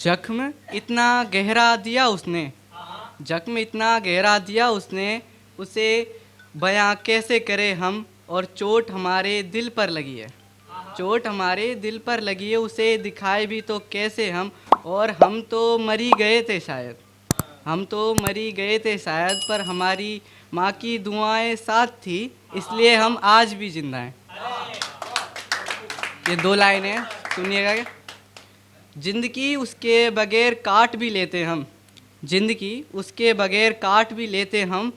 जख्म इतना गहरा दिया उसने, जख्म इतना गहरा दिया उसने, उसे बयां कैसे करें हम। और चोट हमारे दिल पर लगी है, चोट हमारे दिल पर लगी है, उसे दिखाए भी तो कैसे हम। और हम तो मरी गए थे शायद, हम तो मरी गए थे शायद, पर हमारी माँ की दुआएं साथ थी, इसलिए हम आज भी जिंदा हैं। ये दो लाइनें हैं, सुनिएगा क्या। जिंदगी उसके बगैर काट भी लेते हम, जिंदगी उसके बगैर काट भी लेते हम,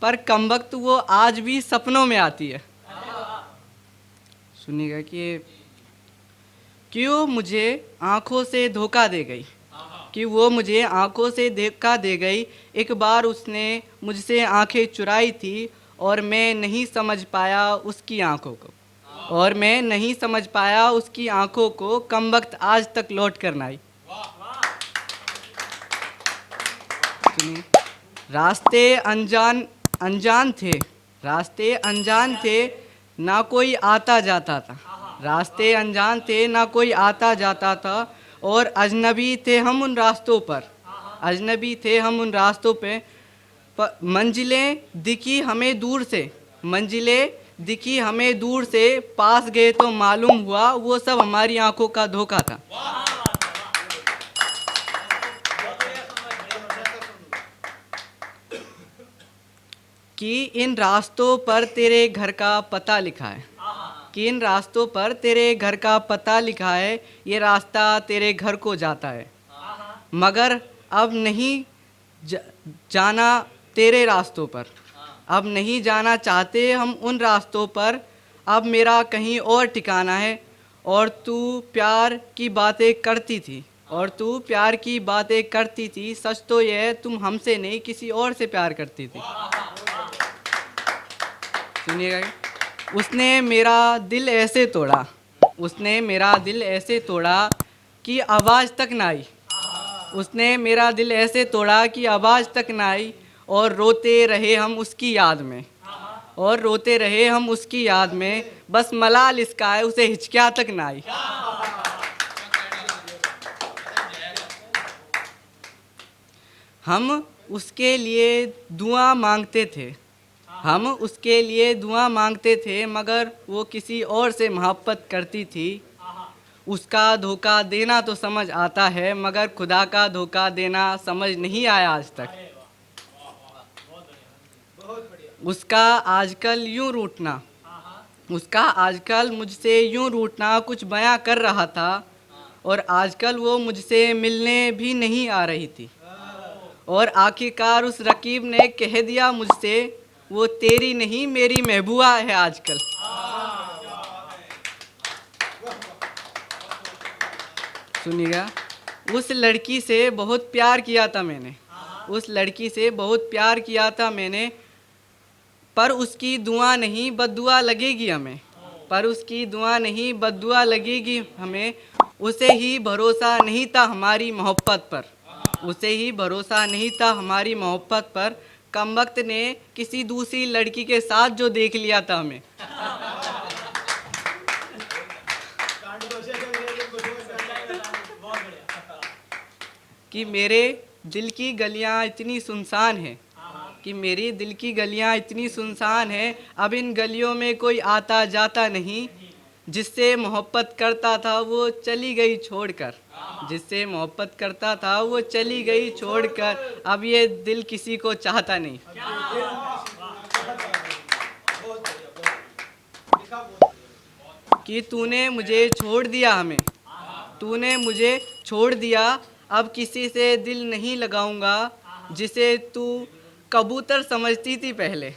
पर कमबख्त वो आज भी सपनों में आती है। सुनिएगा कि क्यों मुझे आंखों से धोखा दे गई, कि वो मुझे आंखों से धोखा दे गई। एक बार उसने मुझसे आंखें चुराई थी, और मैं नहीं समझ पाया उसकी आंखों को, और मैं नहीं समझ पाया उसकी आंखों को, कमबख्त आज तक लौट कर ना आई। सुनिए, रास्ते अनजान अनजान थे, रास्ते अनजान थे, ना कोई आता जाता था, रास्ते अनजान थे, ना कोई आता जाता था। और अजनबी थे हम उन रास्तों पर, अजनबी थे हम उन रास्तों पे। मंजिलें दिखी हमें दूर से, मंजिलें दिखी हमें दूर से, पास गए तो मालूम हुआ वो सब हमारी आंखों का धोखा था। कि इन रास्तों पर तेरे घर का पता लिखा है, कि इन रास्तों पर तेरे घर का पता लिखा है, ये रास्ता तेरे घर को जाता है। मगर अब नहीं जाना तेरे रास्तों पर, अब नहीं जाना चाहते हम उन रास्तों पर, अब मेरा कहीं और ठिकाना है। और तू प्यार की बातें करती थी, और तू प्यार की बातें करती थी, सच तो यह तुम हमसे नहीं किसी और से प्यार करती थी। सुनिएगा, उसने मेरा दिल ऐसे तोड़ा, उसने मेरा दिल ऐसे तोड़ा कि आवाज़ तक ना आई, उसने मेरा दिल ऐसे तोड़ा कि आवाज़ तक ना आई। और रोते रहे हम उसकी याद में, और रोते रहे हम उसकी याद में, बस मलाल इसका है उसे हिचकिया तक ना आई। हम उसके लिए दुआ मांगते थे, हम उसके लिए दुआ मांगते थे, मगर वो किसी और से मोहब्बत करती थी। उसका धोखा देना तो समझ आता है, मगर खुदा का धोखा देना समझ नहीं आया आज तक। उसका आजकल यूं रूठना, उसका आजकल मुझसे यूं रूठना कुछ बयां कर रहा था, और आजकल वो मुझसे मिलने भी नहीं आ रही थी। और आखिरकार उस रकीब ने कह दिया मुझसे, वो तेरी नहीं मेरी महबूबा है आजकल। सुनिएगा, उस लड़की से बहुत प्यार किया था मैंने, उस लड़की से बहुत प्यार किया था मैंने, पर उसकी दुआ नहीं बद्दुआ लगेगी हमें, पर उसकी दुआ नहीं बद्दुआ लगेगी हमें। उसे ही भरोसा नहीं था हमारी मोहब्बत पर, उसे ही भरोसा नहीं था हमारी मोहब्बत पर, कमबख्त ने किसी दूसरी लड़की के साथ जो देख लिया था हमें। कि मेरे दिल की गलियां इतनी सुनसान हैं, कि मेरी दिल की गलियां इतनी सुनसान हैं, अब इन गलियों में कोई आता जाता नहीं। जिससे मोहब्बत करता था वो चली गई छोड़कर, जिससे मोहब्बत करता था वो चली गई छोड़कर, अब ये दिल किसी को चाहता नहीं। कि तूने मुझे छोड़ दिया हमें, तूने मुझे छोड़ दिया, अब किसी से दिल नहीं लगाऊंगा। जिसे तू कबूतर समझती थी पहले,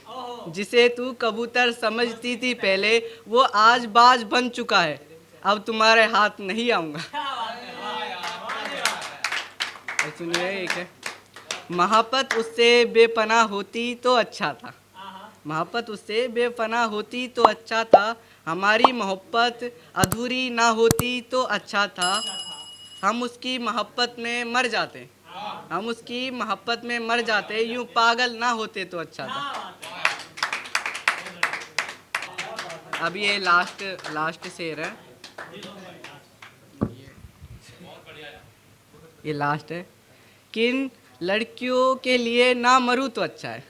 जिसे तू कबूतर समझती थी पहले, वो आज बाज बन चुका है, अब तुम्हारे हाथ नहीं आऊंगा। और सुनिए एक है, मोहब्बत उससे बेपनाह होती तो अच्छा था, मोहब्बत उससे बेपनाह होती तो अच्छा था, हमारी मोहब्बत अधूरी ना होती तो अच्छा था। हम उसकी मोहब्बत में मर जाते, हम उसकी मोहब्बत में मर जाते, यूं पागल ना होते तो अच्छा था। अब ये लास्ट लास्ट शेर है। ये लास्ट है। किन लड़कियों के लिए ना मरूं तो अच्छा है,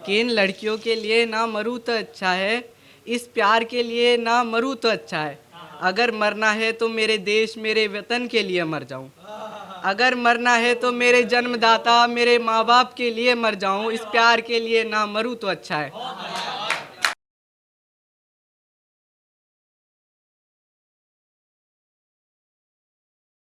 किन लड़कियों के लिए ना मरूं तो अच्छा है, इस प्यार के लिए ना मरूं तो अच्छा है। अगर मरना है तो मेरे देश मेरे वतन के लिए मर जाऊं, अगर मरना है तो मेरे जन्मदाता मेरे माँ बाप के लिए मर जाऊं, इस प्यार के लिए ना मरूं तो अच्छा है।